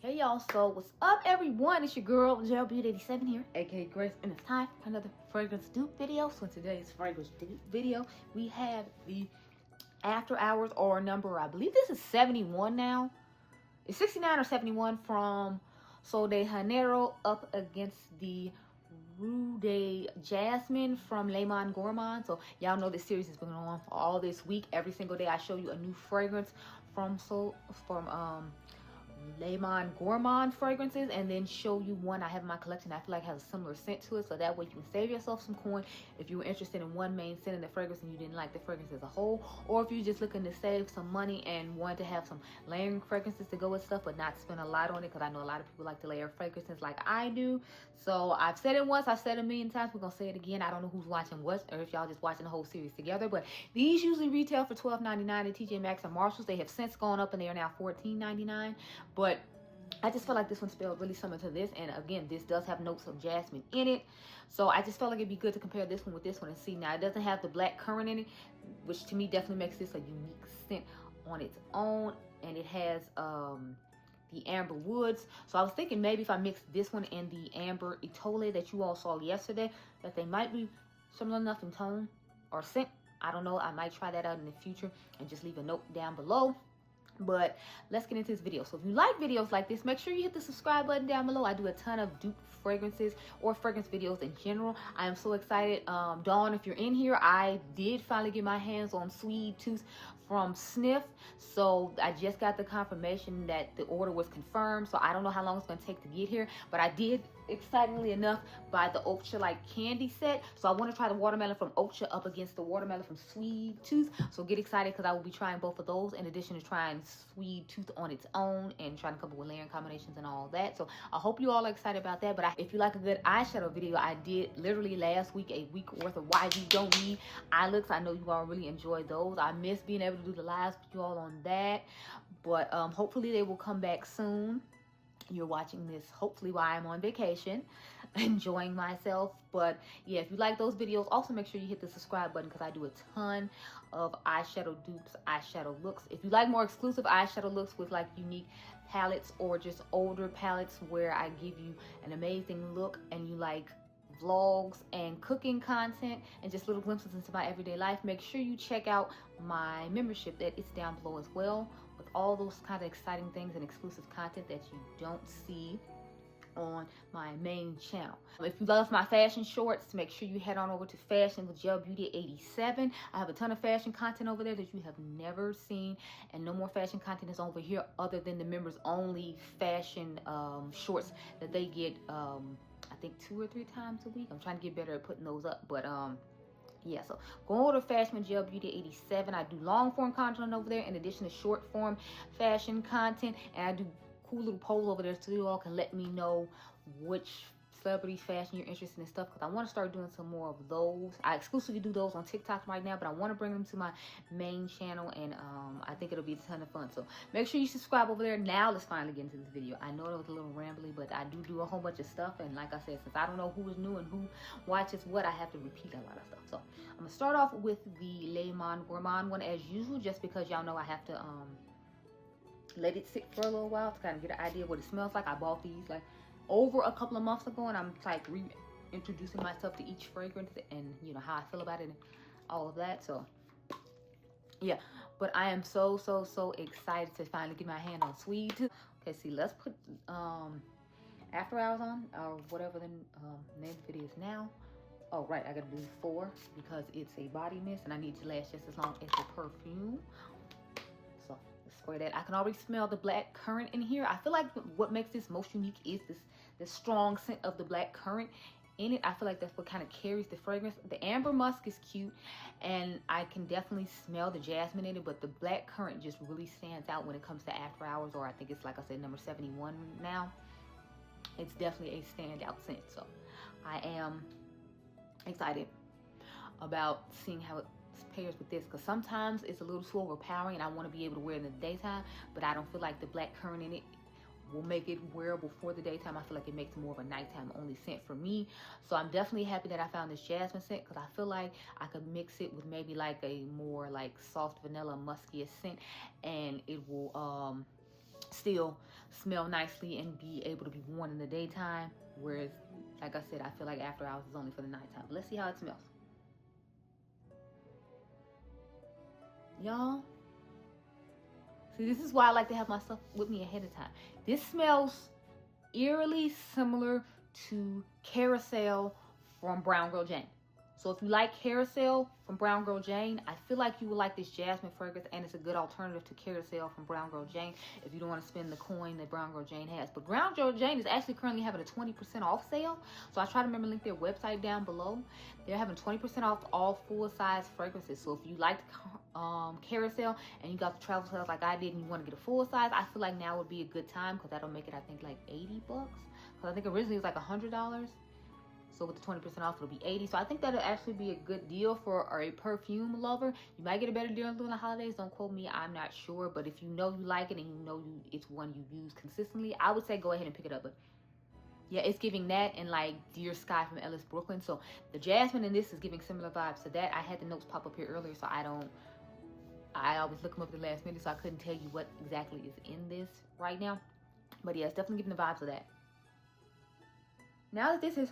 Hey y'all, so what's up everyone? It's your girl Gelbeauty-QM here, aka Grace, and it's time for another fragrance dupe video. So in today's fragrance dupe video, we have the After Hours or number, I believe this is 71 now. It's 69 or 71 from Sol de Janeiro up against the Rue de Jasmine from Monde Gourmand. So y'all know this series has been on all this week. Every single day I show you a new fragrance from Monde Gourmand fragrances, and then show you one I have in my collection I feel like has a similar scent to it, so that way you can save yourself some coin if you were interested in one main scent in the fragrance and you didn't like the fragrance as a whole, or if you're just looking to save some money and want to have some layering fragrances to go with stuff but not spend a lot on it, because I know a lot of people like to layer fragrances like I do. So I've said it once, I've said it a million times, we're gonna say it again. I don't know who's watching what, or if y'all just watching the whole series together, but these usually retail for $12.99 at TJ Maxx and Marshalls. They have since gone up and they are now $14.99, but I just felt like this one spelled really similar to this, and again, this does have notes of jasmine in it, so I just felt like it'd be good to compare this one with this one and see. Now, it doesn't have the black currant in it, which to me definitely makes this a unique scent on its own, and it has the amber woods. So I was thinking maybe if I mixed this one and the amber Itole that you all saw yesterday, that they might be similar enough in tone or scent. I don't know, I might try that out in the future and just leave a note down below. But let's get into this video. So if you like videos like this, make sure you hit the subscribe button down below. I do a ton of dupe fragrances or fragrance videos in general. I am so excited. Dawn, if you're in here, I did finally get my hands on Sweet Tooth from Snif. So I just got the confirmation that the order was confirmed. So I don't know how long it's going to take to get here, but I did, excitingly enough, buy the Ultra like candy set. So I want to try the watermelon from Ultra up against the watermelon from Sweet Tooth. So get excited, because I will be trying both of those in addition to trying Sweet Tooth on its own and trying to come up with layering combinations and all that. So I hope you all are excited about that. But if you like a good eyeshadow video, I did literally last week a week worth of why you don't need eye looks. I know you all really enjoyed those. I miss being able to do the lives with you all on that, but hopefully they will come back soon. You're watching this hopefully while I'm on vacation enjoying myself. But yeah, if you like those videos, also make sure you hit the subscribe button, because I do a ton of eyeshadow dupes, eyeshadow looks. If you like more exclusive eyeshadow looks with like unique palettes or just older palettes where I give you an amazing look, and you like vlogs and cooking content and just little glimpses into my everyday life, make sure you check out my membership. That it's down below as well, with all those kind of exciting things and exclusive content that you don't see on my main channel. If you love my fashion shorts, make sure you head on over to Fashion with Gelbeauty-87. I have a ton of fashion content over there that you have never seen, and no more fashion content is over here other than the members only fashion shorts that they get I think 2 or 3 times a week. I'm trying to get better at putting those up, but yeah, so go over to Fashion with Gelbeauty-87. I do long form content over there in addition to short form fashion content, and I do cool little polls over there so you all can let me know which celebrity fashion you're interested in stuff, because I want to start doing some more of those. I exclusively do those on TikTok right now, but I want to bring them to my main channel, and I think it'll be a ton of fun. So make sure you subscribe over there. Now let's finally get into this video. I know it was a little rambly, but I do a whole bunch of stuff, and like I said, since I don't know who is new and who watches what, I have to repeat a lot of stuff. So I'm gonna start off with the Monde Gourmand one as usual, just because y'all know I have to let it sit for a little while to kind of get an idea of what it smells like. I bought these like over a couple of months ago, and I'm like reintroducing myself to each fragrance and you know how I feel about it and all of that. So yeah, but I am so excited to finally get my hand on Sweet. Okay, see, let's put After Hours on, or whatever the name of it is now. Oh right, I gotta do 4 because it's a body mist and I need to last just as long as the perfume. So let's spray that. I can already smell the black currant in here. I feel like what makes this most unique is this strong scent of the black currant in it. I feel like that's what kind of carries the fragrance. The amber musk is cute, and I can definitely smell the jasmine in it, but the black currant just really stands out when it comes to After Hours, or I think it's, like I said, number 71 now. It's definitely a standout scent. So I am excited about seeing how it pairs with this, because sometimes it's a little too overpowering and I want to be able to wear it in the daytime, but I don't feel like the black currant in it will make it wearable for the daytime. I feel like it makes more of a nighttime only scent for me. So I'm definitely happy that I found this jasmine scent, because I feel like I could mix it with maybe like a more like soft vanilla muskiest scent, and it will still smell nicely and be able to be worn in the daytime. Whereas, like I said, I feel like after hours is only for the nighttime. But let's see how it smells. Y'all, see, this is why I like to have my stuff with me ahead of time. This smells eerily similar to Carousel from Brown Girl Jane. So if you like Carousel from Brown Girl Jane, I feel like you would like this Jasmine fragrance, and it's a good alternative to Carousel from Brown Girl Jane if you don't want to spend the coin that Brown Girl Jane has. But Brown Girl Jane is actually currently having a 20% off sale. So I try to remember to link their website down below. They're having 20% off all full-size fragrances. So if you like Carousel and you got the travel size like I did and you want to get a full size, I feel like now would be a good time because that'll make it, I think, like 80 bucks. Because I think originally it was like $100. So with the 20% off, it'll be 80. So I think that'll actually be a good deal for a perfume lover. You might get a better deal during the holidays. Don't quote me, I'm not sure. But if you know you like it and you know it's one you use consistently, I would say go ahead and pick it up. But yeah, it's giving that and like Dear Skye from Ellis Brooklyn. So the Jasmine in this is giving similar vibes to that. I had the notes pop up here earlier, so I always look them up at the last minute, so I couldn't tell you what exactly is in this right now. But yeah, it's definitely giving the vibes of that. Now that this is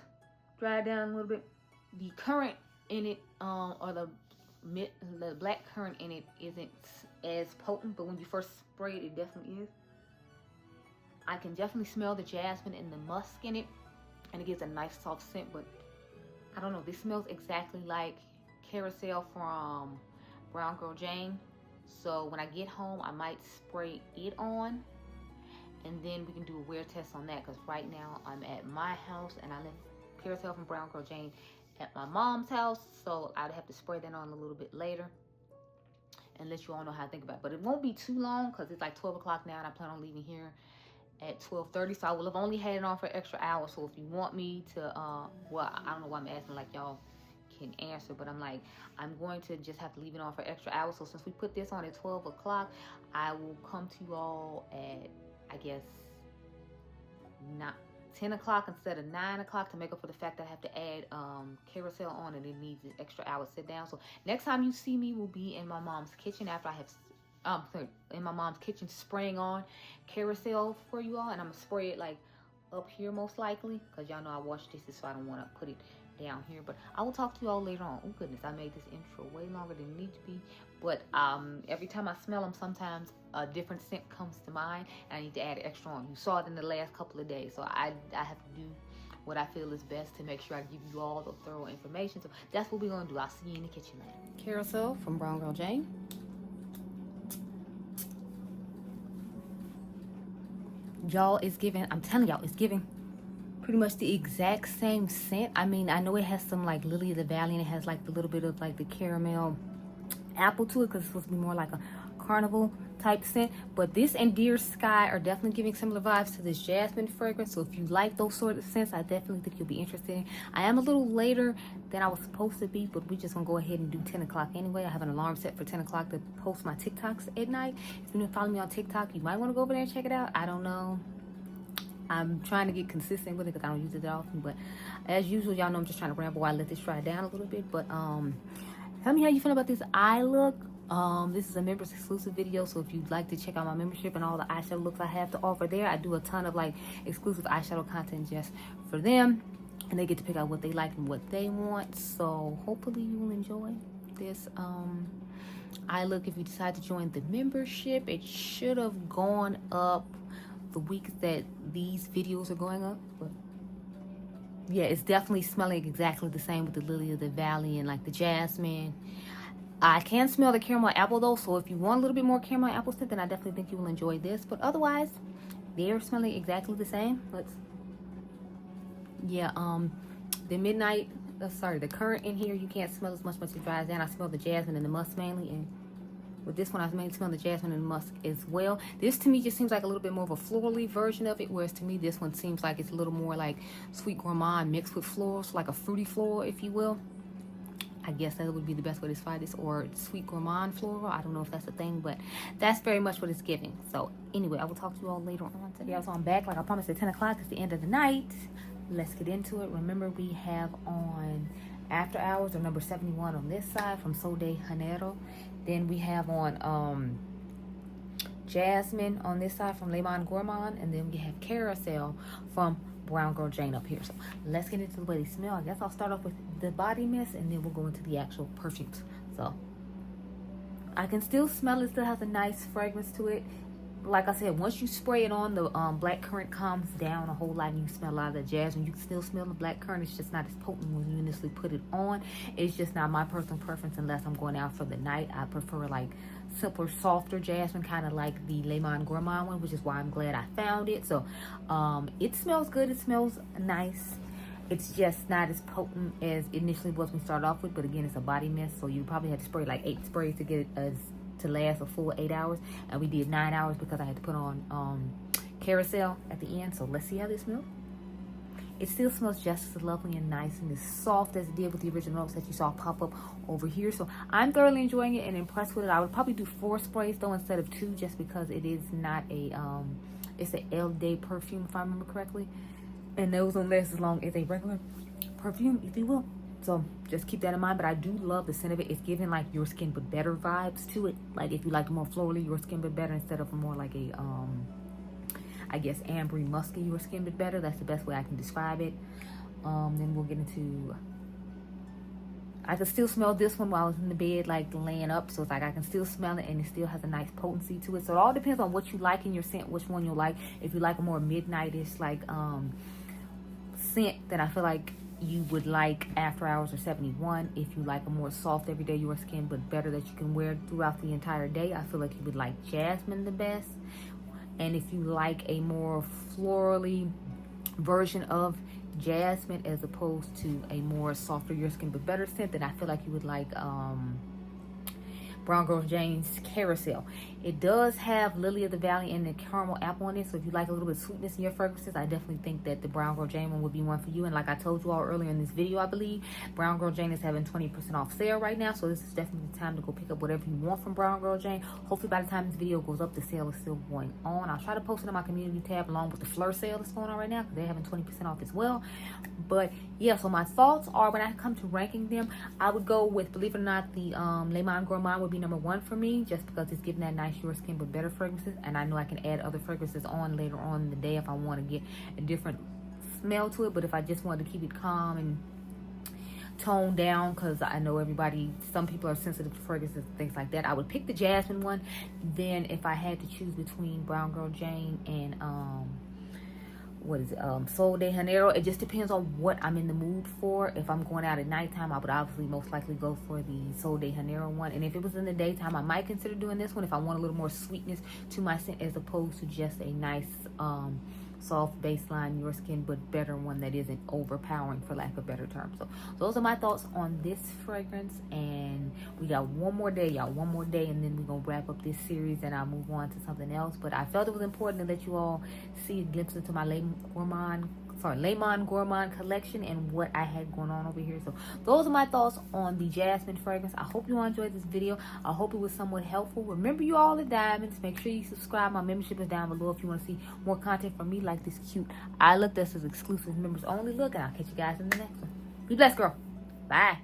dried down a little bit, the current in it, or the black currant in it isn't as potent, but when you first spray it, it definitely is. I can definitely smell the jasmine and the musk in it, and it gives a nice soft scent, but I don't know, this smells exactly like Carousel from Brown Girl Jane. So when I get home, I might spray it on, and then we can do a wear test on that, because right now I'm at my house and I left Carousel from Brown Girl Jane at my mom's house, so I'd have to spray that on a little bit later and let you all know how I think about it. But it won't be too long because it's like 12 o'clock now and I plan on leaving here at 12:30, so I will have only had it on for an extra hour. So if you want me to well, I don't know why I'm asking like y'all can answer, but I'm going to just have to leave it on for extra hour. So since we put this on at 12 o'clock, I will come to you all at, I guess, not 10 o'clock instead of 9 o'clock to make up for the fact that I have to add Carousel on and it needs an extra hour sit down. So next time you see me will be in my mom's kitchen after I have in my mom's kitchen spraying on Carousel for you all, and I'm gonna spray it like up here most likely because y'all know I wash dishes, so I don't want to put it down here. But I will talk to you all later on. Oh goodness, I made this intro way longer than it needs to be, but every time I smell them, sometimes a different scent comes to mind and I need to add extra on. You saw it in the last couple of days, so I have to do what I feel is best to make sure I give you all the thorough information. So that's what we're gonna do. I'll see you in the kitchen later. Carousel from Brown Girl Jane. Y'all, it's giving, I'm telling y'all, it's giving pretty much the exact same scent. I mean, I know it has some like Lily of the Valley and it has like the little bit of like the caramel apple to it because it's supposed to be more like a carnival type scent. But this and Dear Skye are definitely giving similar vibes to this jasmine fragrance. So if you like those sort of scents, I definitely think you'll be interested in. I am a little later than I was supposed to be, but we're just gonna go ahead and do 10 o'clock anyway. I have an alarm set for 10 o'clock to post my TikToks at night. If you don't follow me on TikTok, you might want to go over there and check it out. I don't know, I'm trying to get consistent with it because I don't use it that often, but as usual, y'all know I'm just trying to ramble while I let this dry down a little bit. But tell me how you feel about this eye look. This is a members exclusive video, so if you'd like to check out my membership and all the eyeshadow looks I have to offer there, I do a ton of like exclusive eyeshadow content just for them, and they get to pick out what they like and what they want. So hopefully you will enjoy this eye look if you decide to join the membership. It should have gone up the week that these videos are going up, but yeah, it's definitely smelling exactly the same with the Lily of the Valley and like the jasmine. I can smell the caramel apple though, so if you want a little bit more caramel apple scent, then I definitely think you will enjoy this. But otherwise, they're smelling exactly the same. The midnight, the currant in here, you can't smell as much once it dries down. I smell the jasmine and the musk mainly, and with this one, I mainly smell the jasmine and the musk as well. This to me just seems like a little bit more of a florally version of it, whereas to me this one seems like it's a little more like sweet gourmand mixed with florals, like a fruity floral, if you will. I guess that would be the best way to describe this, or sweet gourmand floral. I don't know if that's a thing, but that's very much what it's giving. So anyway, I will talk to you all later on today. So I'm back, like I promised, at 10 o'clock. It's the end of the night. Let's get into it. Remember, we have on After Hours, or number 71 on this side from Sol de Janeiro. Then we have on Jasmine on this side from Monde Gourmand, and then we have Carousel from Brown Girl Jane up here. So let's get into the way they smell. I guess I'll start off with the body mist, and then we'll go into the actual perfumes. So I can still smell it. Still has a nice fragrance to it. Like I said, once you spray it on, the black currant calms down a whole lot, and you smell a lot of the jasmine. You can still smell the black currant. It's just not as potent when you initially put it on. It's just not my personal preference unless I'm going out for the night. I prefer like simpler, softer jasmine, kind of like the Monde Gourmand one, which is why I'm glad I found it. So it smells good. It smells nice. It's just not as potent as it initially was when we started off with. But again, it's a body mist, so you probably had to spray like 8 sprays to get it to last a full 8 hours, and we did 9 hours because I had to put on Carousel at the end. So let's see how this smells. It still smells just as lovely and nice and as soft as it did with the original notes that you saw pop up over here. So I'm thoroughly enjoying it and impressed with it. I would probably do 4 sprays though instead of 2, just because it is not a it's an Ledda perfume, if I remember correctly, and those don't last as long as a regular perfume, if you will. So just keep that in mind. But I do love the scent of it. It's giving like Your Skin But Better vibes to it. Like if you like more florally Your Skin But Better instead of more like a I guess ambery musky Your Skin But Better. That's the best way I can describe it. Then we'll get into, I can still smell this one while I was in the bed, like laying up. So it's like I can still smell it, and it still has a nice potency to it. So it all depends on what you like in your scent, which one you'll like. If you like a more midnightish like scent, then I feel like you would like After Hours or 71. If you like a more soft everyday Your Skin But Better that you can wear throughout the entire day, I feel like you would like Jasmine the best. And if you like a more florally version of Jasmine as opposed to a more softer Your Skin But Better scent, then I feel like you would like Brown Girl Jane's Carousel. It does have Lily of the Valley and the caramel apple on it, so if you like a little bit of sweetness in your fragrances, I definitely think that the Brown Girl Jane one would be one for you. And like I told you all earlier in this video, I believe Brown Girl Jane is having 20% off sale right now, so this is definitely the time to go pick up whatever you want from Brown Girl Jane. Hopefully by the time this video goes up, the sale is still going on. I'll try to post it on my community tab along with the Fleur sale that's going on right now, because they're having 20% off as well. But yeah, so my thoughts are, when I come to ranking them, I would go with, believe it or not, the Monde Gourmand would be number 1 for me, just because it's giving that nice Your Skin But Better fragrances, and I know I can add other fragrances on later on in the day if I want to get a different smell to it. But if I just want to keep it calm and toned down, because I know some people are sensitive to fragrances and things like that, I would pick the Jasmine one. Then if I had to choose between Brown Girl Jane and Sol de Janeiro, it just depends on what I'm in the mood for. If I'm going out at nighttime, I would obviously most likely go for the Sol de Janeiro one. And if it was in the daytime, I might consider doing this one if I want a little more sweetness to my scent, as opposed to just a nice soft baseline Your Skin But Better one that isn't overpowering, for lack of a better term. So those are my thoughts on this fragrance, and we got one more day, y'all, one more day, and then we're gonna wrap up this series and I'll move on to something else. But I felt it was important to let you all see a glimpse into my Monde Gourmand collection and what I had going on over here. So those are my thoughts on the Jasmine fragrance. I hope you all enjoyed this video. I hope it was somewhat helpful. Remember, you all are diamonds. Make sure you subscribe. My membership is down below if you want to see more content from me, like this cute eye look. This is exclusive members only look, and I'll catch you guys in the next one. Be blessed, girl. Bye.